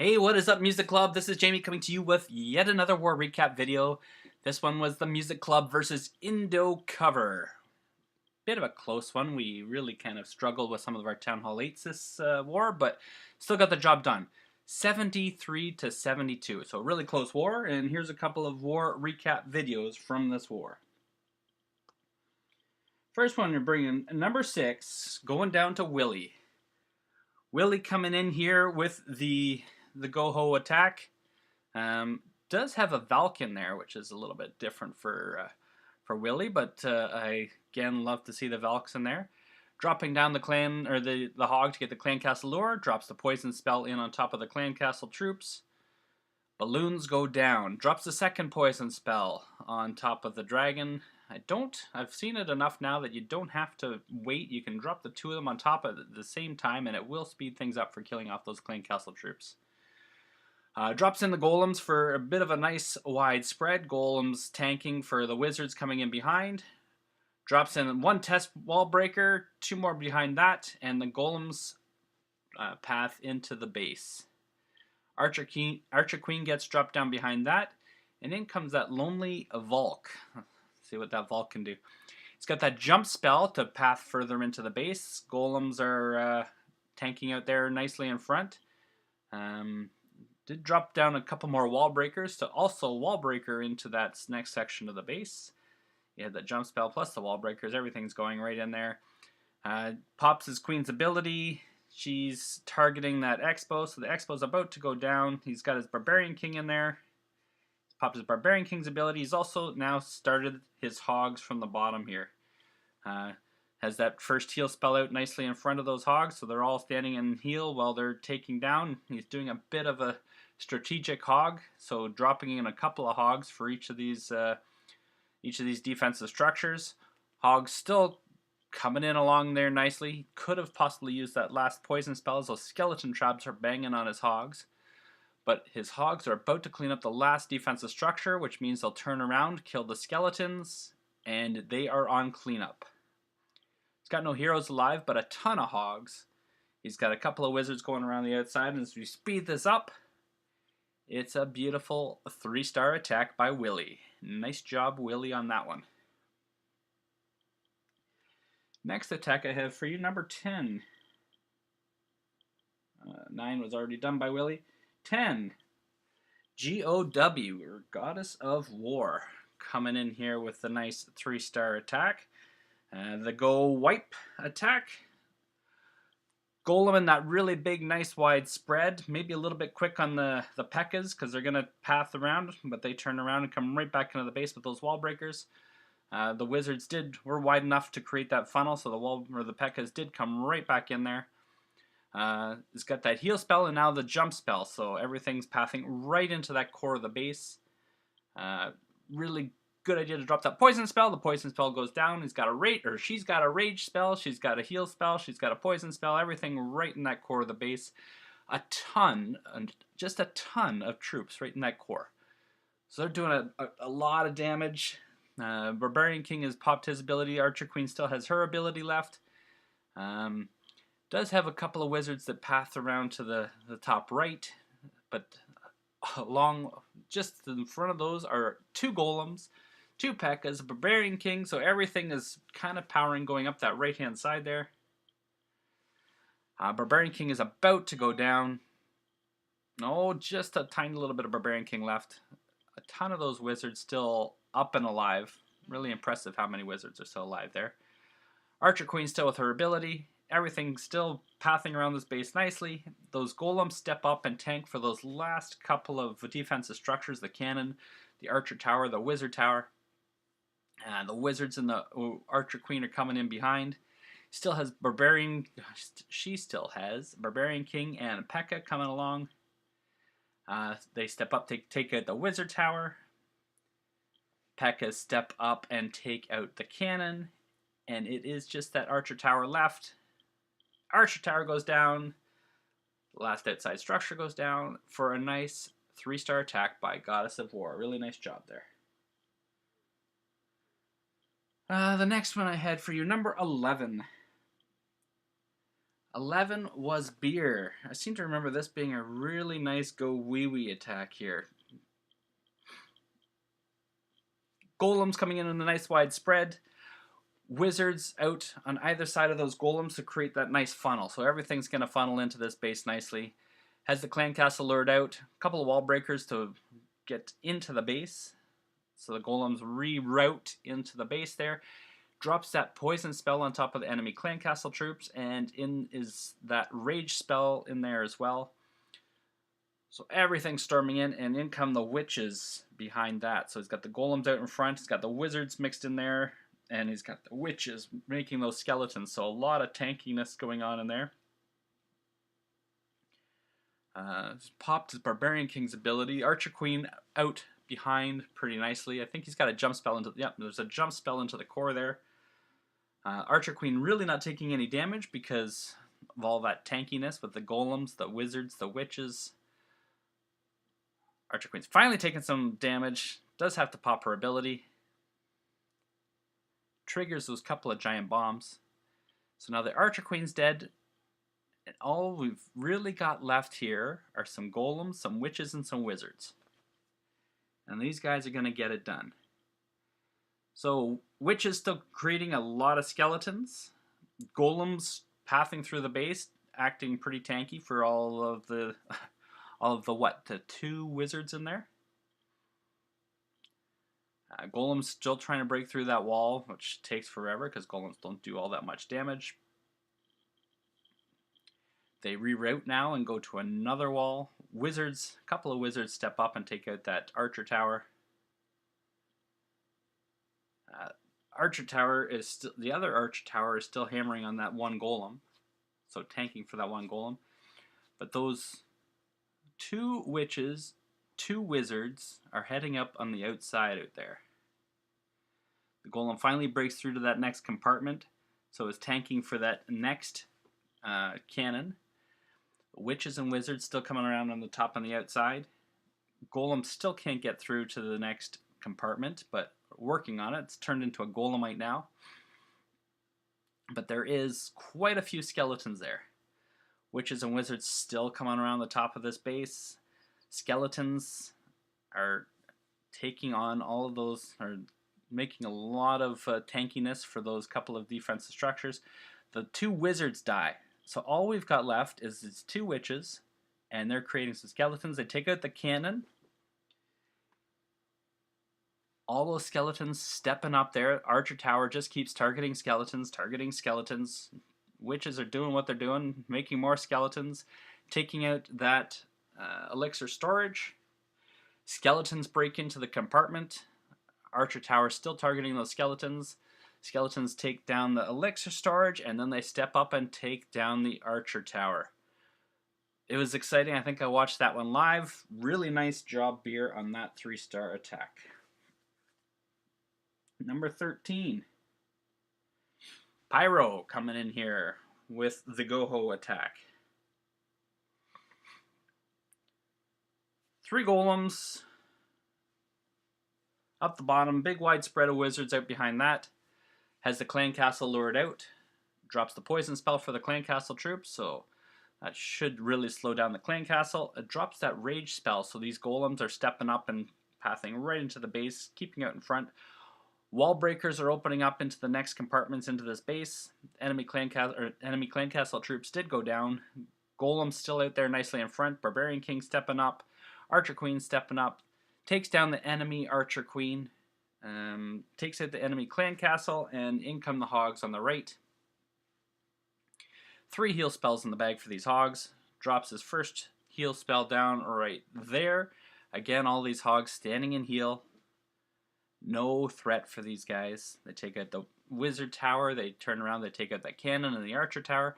Hey, what is up, Music Club? This is Jamie coming to you with yet another war recap video. This one was the Music Club versus Indo cover. Bit of a close one. We really kind of struggled with some of our Town Hall 8s this war, but still got the job done. 73 to 72. So a really close war, and here's a couple of war recap videos from this war. First one, we're bringing number 6, going down to Willie. Willie coming in here with the go-ho attack. Does have a Valk in there, which is a little bit different for Willie, but I again love to see the Valks in there. Dropping down the clan or the hog to get the clan castle lure, drops the poison spell in on top of the clan castle troops. Balloons go down. Drops the second poison spell on top of the dragon. I've seen it enough now that you don't have to wait. You can drop the two of them on top at the same time, and it will speed things up for killing off those clan castle troops. Drops in the golems for a bit of a nice wide spread. Golems tanking for the wizards coming in behind. Drops in one test wall breaker, two more behind that, and the golems path into the base. Archer Queen gets dropped down behind that, and in comes that lonely Valk. See what that Valk can do. It's got that jump spell to path further into the base. Golems are tanking out there nicely in front. Did drop down a couple more wall breakers to also wall breaker into that next section of the base. You had that jump spell plus the wall breakers. Everything's going right in there. Pops his queen's ability. She's targeting that Expo, so the Expo's about to go down. He's got his Barbarian King in there. Pops his Barbarian King's ability. He's also now started his hogs from the bottom here. Has that first heal spell out nicely in front of those hogs, so they're all standing in heal while they're taking down. He's doing a bit of a strategic hog, so dropping in a couple of hogs for each of these defensive structures. Hogs still coming in along there nicely. Could have possibly used that last poison spell, so skeleton traps are banging on his hogs. But his hogs are about to clean up the last defensive structure, which means they'll turn around, kill the skeletons, and they are on cleanup. He's got no heroes alive, but a ton of hogs. He's got a couple of wizards going around the outside, and as we speed this up, it's a beautiful 3-star attack by Willie. Nice job, Willie, on that one. Next attack I have for you, number 10. 9 was already done by Willie. 10. G-O-W, or Goddess of War. Coming in here with the nice 3-star attack. The Go Wipe attack. Golem in that really big, nice, wide spread. Maybe a little bit quick on the P.E.K.K.A.s because they're going to path around, but they turn around and come right back into the base with those wall breakers. The wizards were wide enough to create that funnel, so the P.E.K.K.A.s did come right back in there. It's got that heal spell and now the jump spell, so everything's pathing right into that core of the base. Really good idea to drop that poison spell. The poison spell goes down. She's got a rage spell. She's got a heal spell. She's got a poison spell. Everything right in that core of the base. Just a ton of troops right in that core. So they're doing a lot of damage. Barbarian King has popped his ability. Archer Queen still has her ability left. Does have a couple of wizards that path around to the top right, but just in front of those are 2 golems, 2 P.E.K.K.A.s, a Barbarian King, so everything is kind of powering going up that right-hand side there. Barbarian King is about to go down. Oh, just a tiny little bit of Barbarian King left. A ton of those wizards still up and alive. Really impressive how many wizards are still alive there. Archer Queen still with her ability. Everything's still pathing around this base nicely. Those golems step up and tank for those last couple of defensive structures, the cannon, the archer tower, the wizard tower. The wizards and the Archer Queen are coming in behind. She still has Barbarian King and P.E.K.K.A. coming along. They step up to take out the wizard tower. P.E.K.K.A. step up and take out the cannon. And it is just that archer tower left. Archer tower goes down. The last outside structure goes down for a nice 3-star attack by Goddess of War. Really nice job there. The next one I had for you, number 11. 11 was beer. I seem to remember this being a really nice go wee wee attack here. Golems coming in a nice wide spread. Wizards out on either side of those golems to create that nice funnel. So everything's going to funnel into this base nicely. Has the clan castle lured out. A couple of wall breakers to get into the base. So the golems reroute into the base there. Drops that poison spell on top of the enemy clan castle troops. And in is that rage spell in there as well. So everything's storming in, and in come the witches behind that. So he's got the golems out in front. He's got the wizards mixed in there. And he's got the witches making those skeletons. So a lot of tankiness going on in there. Popped his Barbarian King's ability. Archer Queen out behind pretty nicely. I think he's got a jump spell into... Yep, there's a jump spell into the core there. Archer Queen really not taking any damage because of all that tankiness with the golems, the wizards, the witches. Archer Queen's finally taking some damage. Does have to pop her ability. Triggers those couple of giant bombs. So now the Archer Queen's dead. And all we've really got left here are some golems, some witches, and some wizards. And these guys are going to get it done. So witches still creating a lot of skeletons. Golems pathing through the base, acting pretty tanky for all of the the 2 wizards in there. Golems still trying to break through that wall, which takes forever because golems don't do all that much damage. They reroute now and go to another wall. Wizards, a couple of wizards step up and take out that archer tower. Archer tower is still, the other archer tower is still hammering on that one golem, so tanking for that one golem. But those 2 witches, 2 wizards are heading up on the outside out there. The golem finally breaks through to that next compartment, so it's tanking for that next cannon. Witches and wizards still coming around on the top and the outside. Golem still can't get through to the next compartment, but working on it. It's turned into a golemite now. But there is quite a few skeletons there. Witches and wizards still coming around the top of this base. Skeletons are taking on all of those, are making a lot of tankiness for those couple of defensive structures. The 2 wizards die. So all we've got left is these 2 witches, and they're creating some skeletons. They take out the cannon. All those skeletons stepping up there. Archer Tower just keeps targeting skeletons, Witches are doing what they're doing, making more skeletons, taking out that elixir storage. Skeletons break into the compartment. Archer Tower still targeting those skeletons. Skeletons take down the elixir storage, and then they step up and take down the Archer Tower. It was exciting. I think I watched that one live. Really nice job, Beer, on that 3-star attack. Number 13. Pyro coming in here with the Goho attack. 3 golems. Up the bottom, big wide spread of wizards out behind that. Has the clan castle lured out. Drops the poison spell for the clan castle troops, so that should really slow down the clan castle. It drops that rage spell, so these golems are stepping up and pathing right into the base, keeping out in front. Wall breakers are opening up into the next compartments into this base. Enemy clan castle troops did go down. Golems still out there nicely in front. Barbarian King stepping up. Archer Queen stepping up. Takes down the enemy Archer Queen. Takes out the enemy clan castle, and in come the hogs on the right. 3 heal spells in the bag for these hogs. Drops his first heal spell down right there. Again, all these hogs standing in heal. No threat for these guys. They take out the wizard tower. They turn around. They take out that cannon and the archer tower.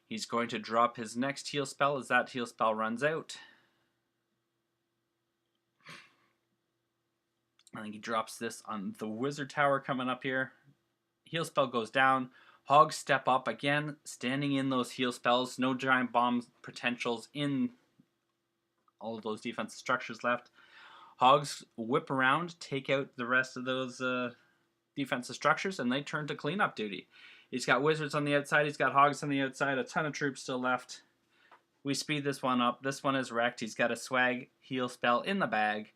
He's going to drop his next heal spell as that heal spell runs out. I think he drops this on the wizard tower coming up here. Heal spell goes down. Hogs step up again, standing in those heal spells. No giant bomb potentials in all of those defensive structures left. Hogs whip around, take out the rest of those defensive structures, and they turn to cleanup duty. He's got wizards on the outside. He's got hogs on the outside. A ton of troops still left. We speed this one up. This one is wrecked. He's got a swag heal spell in the bag.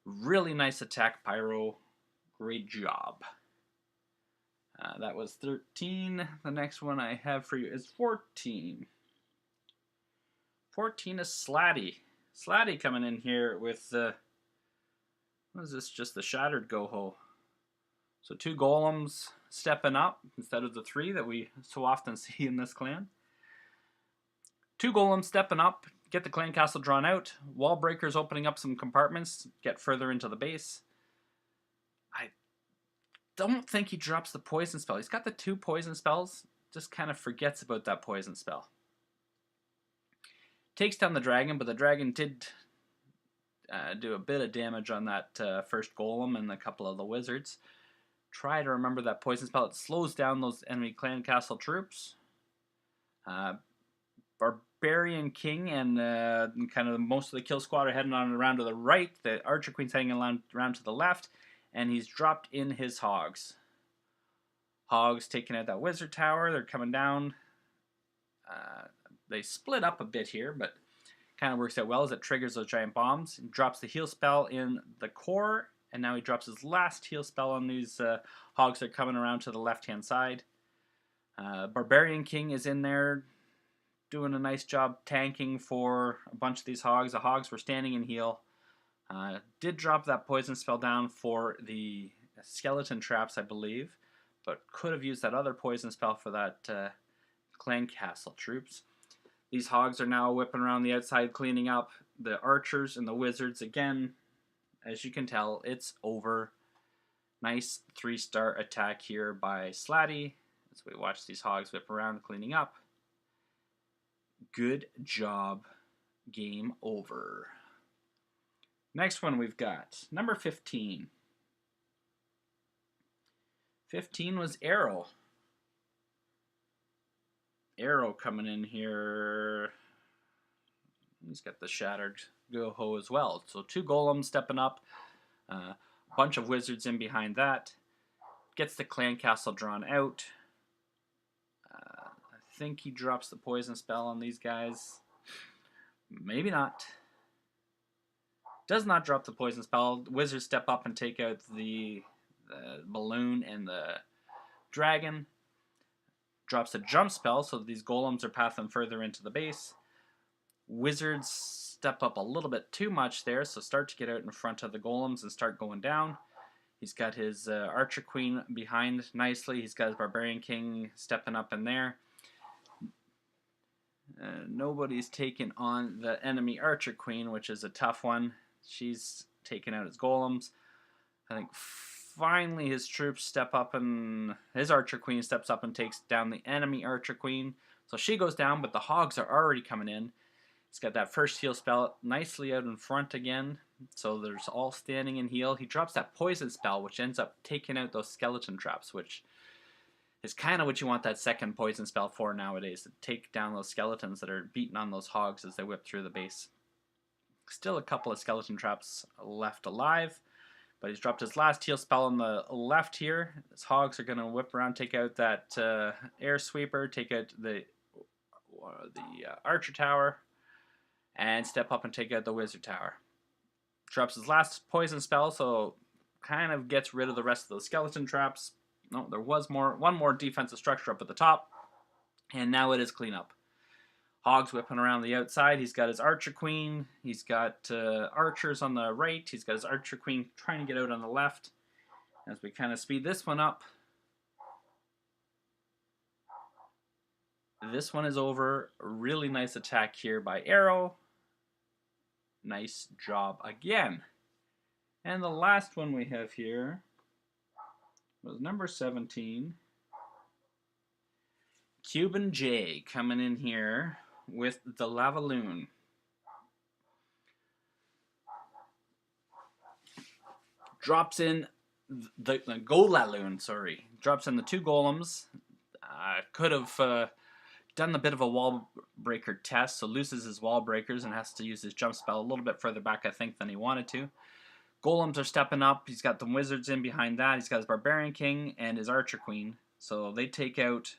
Really nice attack, Pyro. Great job. That was 13. The next one I have for you is 14. 14 is Slatty. Slatty coming in here with what is this? Just the Shattered Goho. So 2 golems stepping up instead of the 3 that we so often see in this clan. 2 golems stepping up, get the clan castle drawn out. Wall breakers opening up some compartments, get further into the base. I don't think he drops the poison spell. He's got the 2 poison spells, just kind of forgets about that poison spell. Takes down the dragon, but the dragon did do a bit of damage on that first golem and a couple of the wizards. Try to remember that poison spell. It slows down those enemy clan castle troops. Barbarian King and kind of most of the kill squad are heading on around to the right. The Archer Queen's heading around to the left, and he's dropped in his hogs. Hogs taking out that wizard tower. They're coming down. They split up a bit here, but kind of works out well as it triggers those giant bombs. He drops the heal spell in the core, and now he drops his last heal spell on these hogs that are coming around to the left-hand side. Barbarian King is in there doing a nice job tanking for a bunch of these hogs. The hogs were standing in heal. Did drop that poison spell down for the skeleton traps, I believe, but could have used that other poison spell for that clan castle troops. These hogs are now whipping around the outside, cleaning up. The archers and the wizards, again, as you can tell, it's over. Nice 3-star attack here by Slatty as we watch these hogs whip around, cleaning up. Good job. Game over. Next one we've got number 15. 15 was Arrow. Arrow coming in here. He's got the Shattered Goho as well. So 2 golems stepping up. A bunch of wizards in behind that. Gets the clan castle drawn out. I think he drops the poison spell on these guys. Maybe not. Does not drop the poison spell. Wizards step up and take out the balloon and the dragon. Drops a jump spell, so these golems are pathing further into the base. Wizards step up a little bit too much there, so start to get out in front of the golems and start going down. He's got his Archer Queen behind nicely. He's got his Barbarian King stepping up in there. Nobody's taken on the enemy Archer Queen, which is a tough one. She's taken out his golems. I think finally his troops step up, and his Archer Queen steps up and takes down the enemy Archer Queen. So she goes down, but the hogs are already coming in. He's got that first heal spell nicely out in front again. So there's all standing in heal. He drops that poison spell, which ends up taking out those skeleton traps, which is kind of what you want that second poison spell for nowadays, to take down those skeletons that are beating on those hogs as they whip through the base. Still a couple of skeleton traps left alive, but he's dropped his last heal spell on the left here. His hogs are going to whip around, take out that air sweeper, take out the archer tower, and step up and take out the wizard tower. Drops his last poison spell, so kind of gets rid of the rest of those skeleton traps. No, there was one more defensive structure up at the top, and now it is cleanup. Hogs whipping around the outside. He's got his Archer Queen. He's got archers on the right. He's got his Archer Queen trying to get out on the left. As we kind of speed this one up. This one is over. Really nice attack here by Arrow. Nice job again. And the last one we have here was number 17. Cuban J coming in here with the Lava Loon. Drops in the Golaloon, sorry. Drops in the 2 golems. Could have done a bit of a wall breaker test, so loses his wall breakers and has to use his jump spell a little bit further back, I think, than he wanted to. Golems are stepping up. He's got the wizards in behind that. He's got his Barbarian King and his Archer Queen. So they take out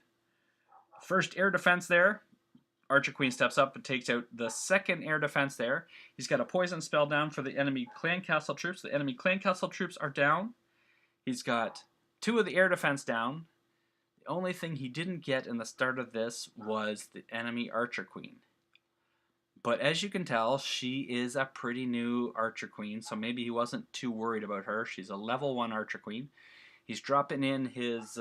first air defense there. Archer Queen steps up and takes out the second air defense there. He's got a poison spell down for the enemy clan castle troops. The enemy clan castle troops are down. He's got 2 of the air defense down. The only thing he didn't get in the start of this was the enemy Archer Queen. But as you can tell, she is a pretty new Archer Queen, so maybe he wasn't too worried about her. She's a level 1 Archer Queen. He's dropping in his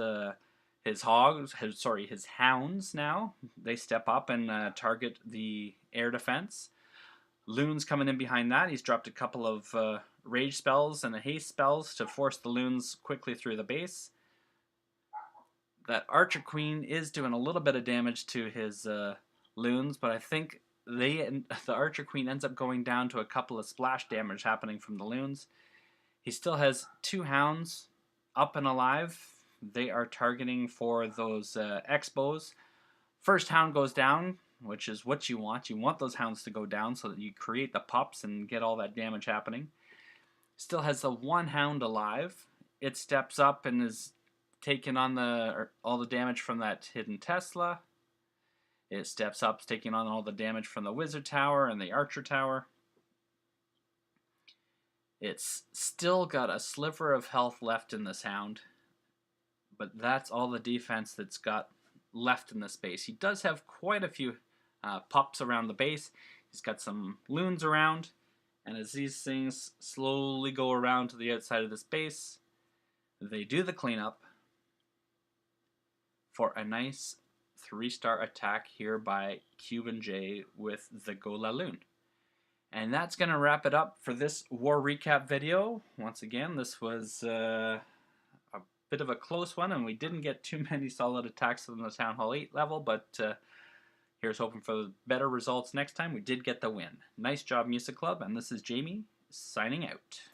hounds now. They step up and target the air defense. Loons coming in behind that. He's dropped a couple of rage spells and a haste spells to force the loons quickly through the base. That Archer Queen is doing a little bit of damage to his loons, but I think the Archer Queen ends up going down to a couple of splash damage happening from the loons. He still has 2 hounds up and alive. They are targeting for those Expos. First hound goes down, which is what you want. You want those hounds to go down so that you create the pups and get all that damage happening. Still has the 1 hound alive. It steps up and is taking on all the damage from that hidden Tesla. It steps up, taking on all the damage from the Wizard Tower and the Archer Tower. It's still got a sliver of health left in this hound, but that's all the defense that's got left in this base. He does have quite a few pups around the base. He's got some loons around, and as these things slowly go around to the outside of this base, they do the cleanup for a nice 3-star attack here by Cuban J with the Gola Loon. And that's going to wrap it up for this war recap video. Once again, this was a bit of a close one, and we didn't get too many solid attacks on the Town Hall 8 level, but here's hoping for better results next time. We did get the win. Nice job, Music Club, and this is Jamie signing out.